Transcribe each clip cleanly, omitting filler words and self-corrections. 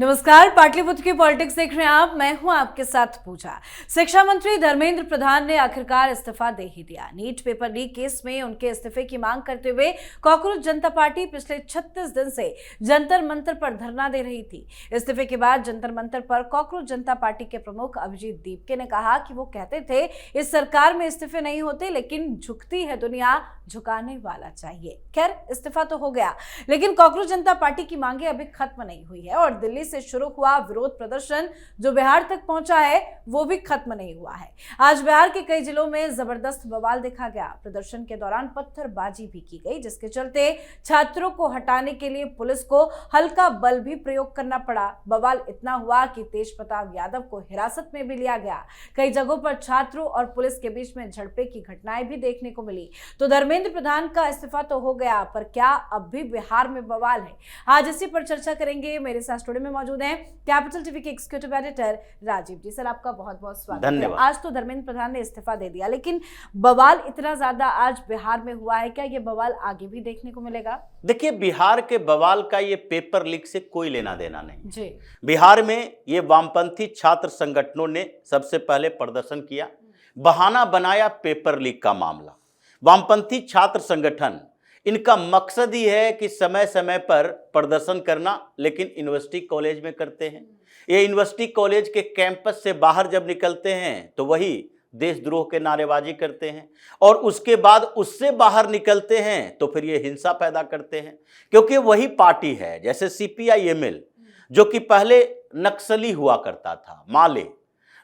नमस्कार, पाटलिपुत्र की पॉलिटिक्स देख रहे हैं आप। मैं हूं आपके साथ पूजा। शिक्षा मंत्री धर्मेंद्र प्रधान ने आखिरकार इस्तीफा दे ही दिया। नीट पेपर लीक केस में उनके इस्तीफे की मांग करते हुए कॉकरोच जनता पार्टी पिछले 36 दिन से जंतर मंतर पर धरना दे रही थी। इस्तीफे के बाद जंतर मंतर पर कॉकरोच जनता पार्टी के प्रमुख अभिजीत दीपके ने कहा कि वो कहते थे इस सरकार में इस्तीफे नहीं होते, लेकिन झुकती है दुनिया, झुकाने वाला चाहिए। खैर, इस्तीफा तो हो गया, लेकिन कॉकरोच जनता पार्टी की मांगे अभी खत्म नहीं हुई है और दिल्ली से शुरू हुआ विरोध प्रदर्शन जो बिहार तक पहुंचा है वो भी खत्म नहीं हुआ है। आज बिहार के कई जिलों में जबरदस्त बवाल देखा गया। प्रदर्शन के दौरान पत्थरबाजी भी की गई, जिसके चलते छात्रों को हटाने के लिए पुलिस को हल्का बल भी प्रयोग करना पड़ा। बवाल इतना हुआ कि तेज प्रताप यादव को हिरासत में भी लिया गया। कई जगहों पर छात्रों और पुलिस के बीच में झड़पें की घटनाएं भी देखने को मिली। तो धर्मेंद्र प्रधान का इस्तीफा तो हो गया, पर क्या अब भी बिहार में बवाल है? आज इसी पर चर्चा करेंगे। मेरे साथ स्टूडियो में मौजूद हैं कैपिटल टीवी के एग्जीक्यूटिव एडिटर राजीव जी। सर, आपका बहुत बहुत स्वागत है। आज तो धर्मेंद्र प्रधान ने इस्तीफा दे दिया, लेकिन बवाल इतना ज्यादा आज बिहार में हुआ है, क्या ये बवाल आगे भी देखने को मिलेगा? देखिए, बिहार के बवाल का ये पेपर लीक से कोई लेना देना नहीं जी। बिहार में ये वामपंथी छात्र संगठनों ने सबसे पहले प्रदर्शन किया, बहाना बनाया पेपर लीक का मामला। वामपंथी छात्र संगठन, इनका मकसद ही है कि समय समय पर प्रदर्शन करना, लेकिन यूनिवर्सिटी कॉलेज में करते हैं। ये यूनिवर्सिटी कॉलेज के कैंपस से बाहर जब निकलते हैं तो वही देशद्रोह के नारेबाजी करते हैं, और उसके बाद उससे बाहर निकलते हैं तो फिर ये हिंसा पैदा करते हैं। क्योंकि वही पार्टी है, जैसे सीपीआई-एमएल, जो कि पहले नक्सली हुआ करता था, माले,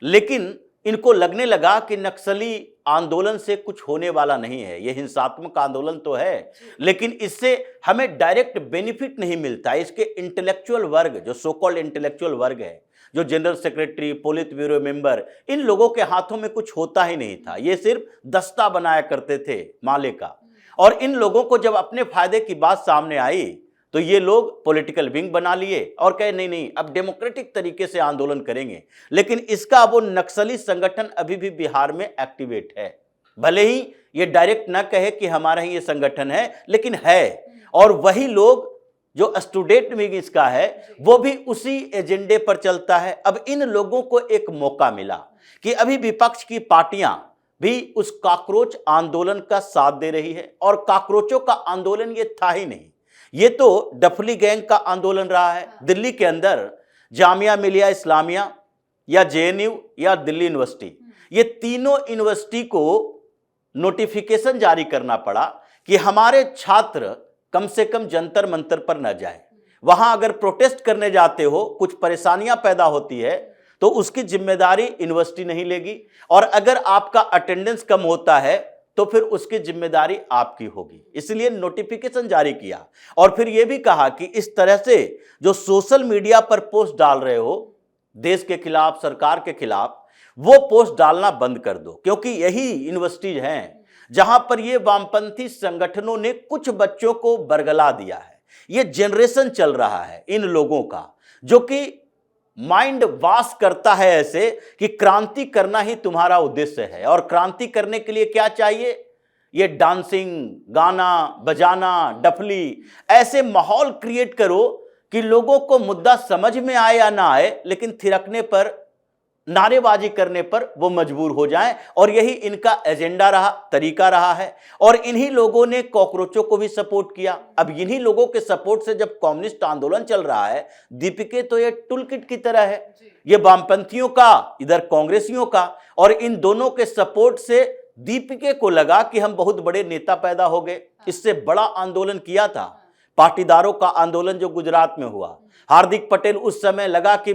लेकिन इनको लगने लगा कि नक्सली आंदोलन से कुछ होने वाला नहीं है, ये हिंसात्मक आंदोलन तो है, लेकिन इससे हमें डायरेक्ट बेनिफिट नहीं मिलता। इसके इंटेलेक्चुअल वर्ग, जो सो कॉल्ड इंटेलेक्चुअल वर्ग है, जो general secretary, politburo member, इन लोगों के हाथों में कुछ होता ही नहीं था। ये सिर्फ दस्ता बनाया करते थे माले का, और इन लोगों को जब अपने फायदे की बात सामने आई तो ये लोग पॉलिटिकल विंग बना लिए और कहे नहीं नहीं, अब डेमोक्रेटिक तरीके से आंदोलन करेंगे। लेकिन इसका वो नक्सली संगठन अभी भी बिहार में एक्टिवेट है। भले ही ये डायरेक्ट ना कहे कि हमारा ही ये संगठन है, लेकिन है। और वही लोग, जो स्टूडेंट विंग इसका है, वो भी उसी एजेंडे पर चलता है। अब इन लोगों को एक मौका मिला कि अभी विपक्ष की पार्टियां भी उस कॉकरोच आंदोलन का साथ दे रही है, और कॉकरोचों का आंदोलन ये था ही नहीं, ये तो डफली गैंग का आंदोलन रहा है। दिल्ली के अंदर जामिया मिलिया इस्लामिया या जेएनयू या दिल्ली यूनिवर्सिटी, ये तीनों यूनिवर्सिटी को नोटिफिकेशन जारी करना पड़ा कि हमारे छात्र कम से कम जंतर मंतर पर न जाए। वहां अगर प्रोटेस्ट करने जाते हो, कुछ परेशानियां पैदा होती है, तो उसकी जिम्मेदारी यूनिवर्सिटी नहीं लेगी, और अगर आपका अटेंडेंस कम होता है तो फिर उसकी जिम्मेदारी आपकी होगी। इसलिए नोटिफिकेशन जारी किया, और फिर यह भी कहा कि इस तरह से जो सोशल मीडिया पर पोस्ट डाल रहे हो देश के खिलाफ, सरकार के खिलाफ, वो पोस्ट डालना बंद कर दो। क्योंकि यही यूनिवर्सिटीज हैं जहां पर ये वामपंथी संगठनों ने कुछ बच्चों को बरगला दिया है। ये जनरेशन चल रहा है इन लोगों का, जो कि माइंड वॉश करता है ऐसे कि क्रांति करना ही तुम्हारा उद्देश्य है, और क्रांति करने के लिए क्या चाहिए? ये डांसिंग, गाना बजाना, डफली, ऐसे माहौल क्रिएट करो कि लोगों को मुद्दा समझ में आए या ना आए, लेकिन थिरकने पर, नारेबाजी करने पर वो मजबूर हो जाएं। और यही इनका एजेंडा रहा, तरीका रहा है। और इन्हीं लोगों ने कॉकरोचों को भी सपोर्ट किया। अब इन्हीं लोगों के सपोर्ट से जब कम्युनिस्ट आंदोलन चल रहा है, दीपिके तो ये टूल किट की तरह है, ये वामपंथियों का, इधर कांग्रेसियों का, और इन दोनों के सपोर्ट से दीपिके को लगा कि हम बहुत बड़े नेता पैदा हो गए। इससे बड़ा आंदोलन किया था पाटीदारों का आंदोलन जो गुजरात में हुआ। हार्दिक पटेल उस समय लगा कि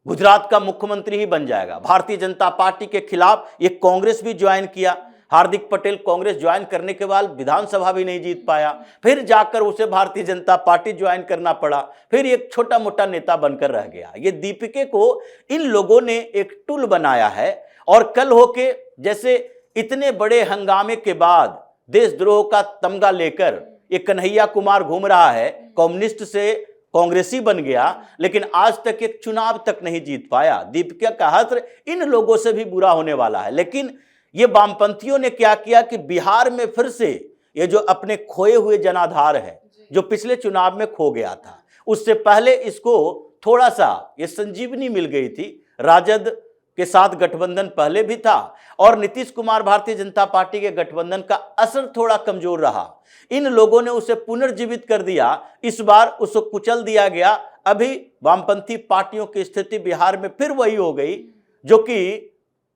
गुजरात का मुख्यमंत्री ही बन जाएगा। भारतीय जनता पार्टी के खिलाफ ये कांग्रेस भी ज्वाइन किया। हार्दिक पटेल कांग्रेस ज्वाइन करने के बाद विधानसभा भी नहीं जीत पाया, फिर जाकर उसे भारतीय जनता पार्टी ज्वाइन करना पड़ा, फिर एक छोटा मोटा नेता बनकर रह गया। ये दीपिके को इन लोगों ने एक टूल बनाया है, और कल होके जैसे इतने बड़े हंगामे के बाद देशद्रोह का तमगा लेकर ये कन्हैया कुमार घूम रहा है, कम्युनिस्ट से कांग्रेसी बन गया, लेकिन आज तक एक चुनाव तक नहीं जीत पाया। दीपिका का हश्र इन लोगों से भी बुरा होने वाला है। लेकिन ये वामपंथियों ने क्या किया कि बिहार में फिर से ये जो अपने खोए हुए जनाधार है, जो पिछले चुनाव में खो गया था, उससे पहले इसको थोड़ा सा ये संजीवनी मिल गई थी। राजद के साथ गठबंधन पहले भी था और नीतीश कुमार भारतीय जनता पार्टी के गठबंधन का असर थोड़ा कमजोर रहा। इन लोगों ने उसे पुनर्जीवित कर दिया, इस बार उसको कुचल दिया गया। अभी वामपंथी पार्टियों की स्थिति बिहार में फिर वही हो गई जो कि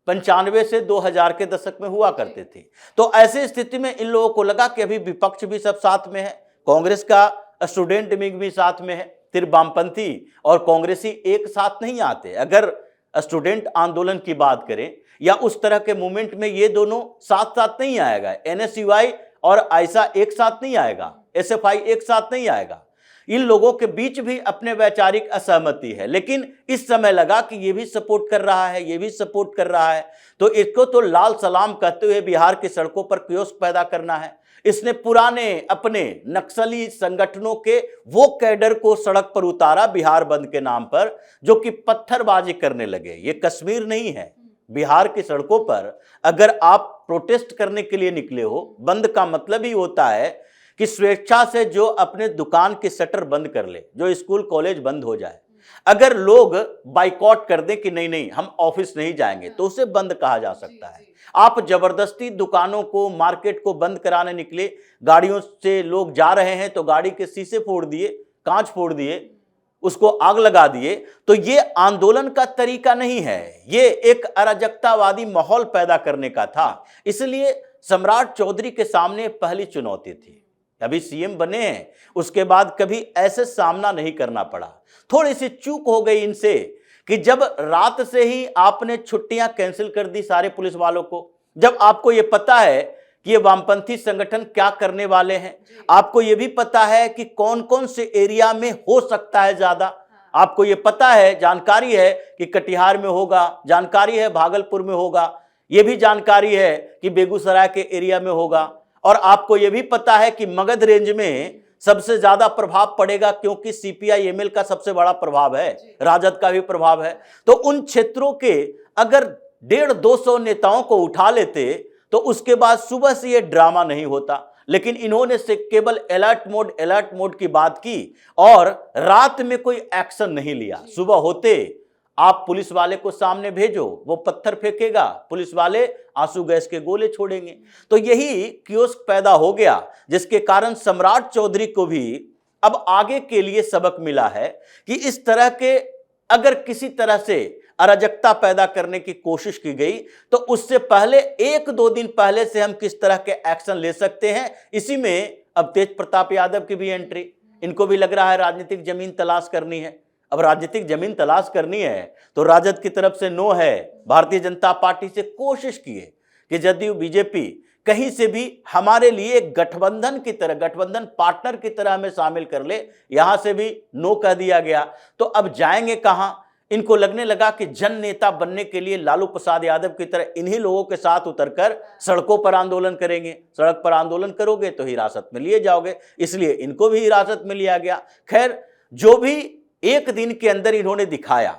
95 से 2000 के दशक में हुआ करते थे। तो ऐसी स्थिति में इन लोगों को लगा कि अभी विपक्ष भी सब साथ में है, कांग्रेस का स्टूडेंट विंग भी साथ में है, फिर वामपंथी और कांग्रेसी एक साथ नहीं आते। अगर स्टूडेंट आंदोलन की बात करें या उस तरह के मूवमेंट में ये दोनों साथ साथ नहीं आएगा। एनएसयूआई और आयसा एक साथ नहीं आएगा, एसएफआई एक साथ नहीं आएगा। इन लोगों के बीच भी अपने वैचारिक असहमति है, लेकिन इस समय लगा कि ये भी सपोर्ट कर रहा है, ये भी सपोर्ट कर रहा है, तो इसको तो लाल सलाम कहते हुए बिहार की सड़कों पर कियोस्क पैदा करना है। इसने पुराने अपने नक्सली संगठनों के वो कैडर को सड़क पर उतारा बिहार बंद के नाम पर, जो कि पत्थरबाजी करने लगे। ये कश्मीर नहीं है। बिहार की सड़कों पर अगर आप प्रोटेस्ट करने के लिए निकले हो, बंद का मतलब ही होता है कि स्वेच्छा से जो अपने दुकान की शटर बंद कर ले, जो स्कूल कॉलेज बंद हो जाए। अगर लोग बाइकॉट कर दें कि नहीं नहीं हम ऑफिस नहीं जाएंगे, तो उसे बंद कहा जा सकता है। आप जबरदस्ती दुकानों को, मार्केट को बंद कराने निकले, गाड़ियों से लोग जा रहे हैं तो गाड़ी के शीशे फोड़ दिए, कांच फोड़ दिए, उसको आग लगा दिए, तो ये आंदोलन का तरीका नहीं है। ये एक अराजकतावादी माहौल पैदा करने का था। इसलिए सम्राट चौधरी के सामने पहली चुनौती थी। अभी सीएम बने हैं, उसके बाद कभी ऐसे सामना नहीं करना पड़ा। थोड़ी सी चूक हो गई इनसे कि जब रात से ही आपने छुट्टियां कैंसिल कर दी सारे पुलिस वालों को, जब आपको यह पता है कि ये वामपंथी संगठन क्या करने वाले हैं, आपको यह भी पता है कि कौन कौन से एरिया में हो सकता है ज्यादा, आपको यह पता है, जानकारी है कि कटिहार में होगा, जानकारी है भागलपुर में होगा, यह भी जानकारी है कि बेगूसराय के एरिया में होगा, और आपको यह भी पता है कि मगध रेंज में सबसे ज्यादा प्रभाव पड़ेगा, क्योंकि सीपीआई-एमएल का सबसे बड़ा प्रभाव है, राजद का भी प्रभाव है। तो उन क्षेत्रों के अगर 150-200 नेताओं को उठा लेते तो उसके बाद सुबह से ये ड्रामा नहीं होता। लेकिन इन्होंने से केवल अलर्ट मोड की बात की और रात में कोई एक्शन नहीं लिया। सुबह होते आप पुलिस वाले को सामने भेजो, वो पत्थर फेंकेगा, पुलिस वाले आंसू गैस के गोले छोड़ेंगे। तो यही कियोस्क पैदा हो गया, जिसके कारण सम्राट चौधरी को भी अब आगे के लिए सबक मिला है कि इस तरह के अगर किसी तरह से अराजकता पैदा करने की कोशिश की गई तो उससे पहले 1-2 दिन पहले से हम किस तरह के एक्शन ले सकते हैं। इसी में अब तेज प्रताप यादव की भी एंट्री। इनको भी लग रहा है राजनीतिक जमीन तलाश करनी है। अब राजनीतिक जमीन तलाश करनी है तो राजद की तरफ से नो है। भारतीय जनता पार्टी से कोशिश की है कि जदयू बीजेपी कहीं से भी हमारे लिए गठबंधन की तरह, गठबंधन पार्टनर की तरह हमें शामिल कर ले, यहां से भी नो कह दिया गया। तो अब जाएंगे कहां? इनको लगने लगा कि जन नेता बनने के लिए लालू प्रसाद यादव की तरह इन्हीं लोगों के साथ उतरकर सड़कों पर आंदोलन करेंगे। सड़क पर आंदोलन करोगे तो हिरासत में लिए जाओगे, इसलिए इनको भी हिरासत में लिया गया। खैर, जो भी एक दिन के अंदर इन्होंने दिखाया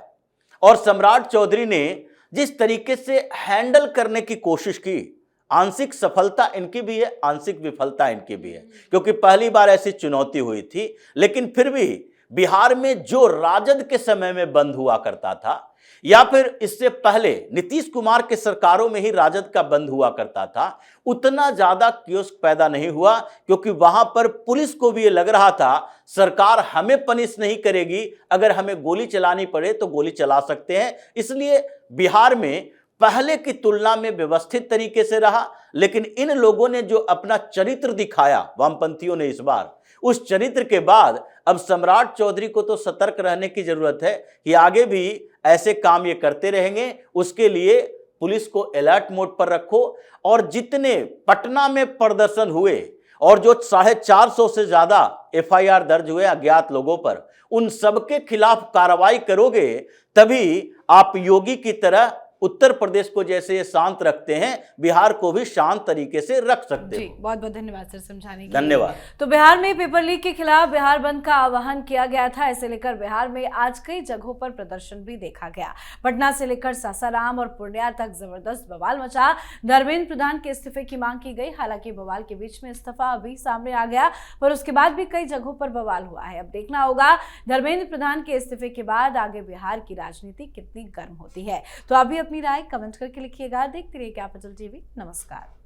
और सम्राट चौधरी ने जिस तरीके से हैंडल करने की कोशिश की, आंशिक सफलता इनकी भी है, आंशिक विफलता इनकी भी है, क्योंकि पहली बार ऐसी चुनौती हुई थी। लेकिन फिर भी बिहार में जो राजद के समय में बंद हुआ करता था या फिर इससे पहले नीतीश कुमार के सरकारों में ही राजद का बंद हुआ करता था, उतना ज्यादा कियोस्क पैदा नहीं हुआ, क्योंकि वहां पर पुलिस को भी ये लग रहा था सरकार हमें पनिश नहीं करेगी, अगर हमें गोली चलानी पड़े तो गोली चला सकते हैं। इसलिए बिहार में पहले की तुलना में व्यवस्थित तरीके से रहा। लेकिन इन लोगों ने जो अपना चरित्र दिखाया, वामपंथियों ने इस बार, उस चरित्र के बाद अब सम्राट चौधरी को तो सतर्क रहने की जरूरत है कि आगे भी ऐसे काम ये करते रहेंगे। उसके लिए पुलिस को अलर्ट मोड पर रखो और जितने पटना में प्रदर्शन हुए और जो 450 से ज्यादा एफआईआर दर्ज हुए अज्ञात लोगों पर, उन सबके खिलाफ कार्रवाई करोगे तभी आप योगी की तरह उत्तर प्रदेश को जैसे ये शांत रखते हैं, बिहार को भी शांत तरीके से रख सकते जी। हैं। बहुत बहुत धन्यवाद सर समझाने के लिए। धन्यवाद। तो बिहार में पेपर लीक के खिलाफ बिहार बंद का आह्वान किया गया था। इसे लेकर बिहार में आज कई जगहों पर प्रदर्शन भी देखा गया। पटना से लेकर सासाराम और पूर्णिया तक जबरदस्त बवाल मचा। धर्मेंद्र प्रधान के इस्तीफे की मांग की गई। हालांकि बवाल के बीच में इस्तीफा अभी सामने आ गया, पर उसके बाद भी कई जगहों पर बवाल हुआ है। अब देखना होगा धर्मेंद्र प्रधान के इस्तीफे के बाद आगे बिहार की राजनीति कितनी गर्म होती है। तो अभी अपनी राय कमेंट करके लिखिएगा। देखते रहिए कैपिटल टीवी। नमस्कार।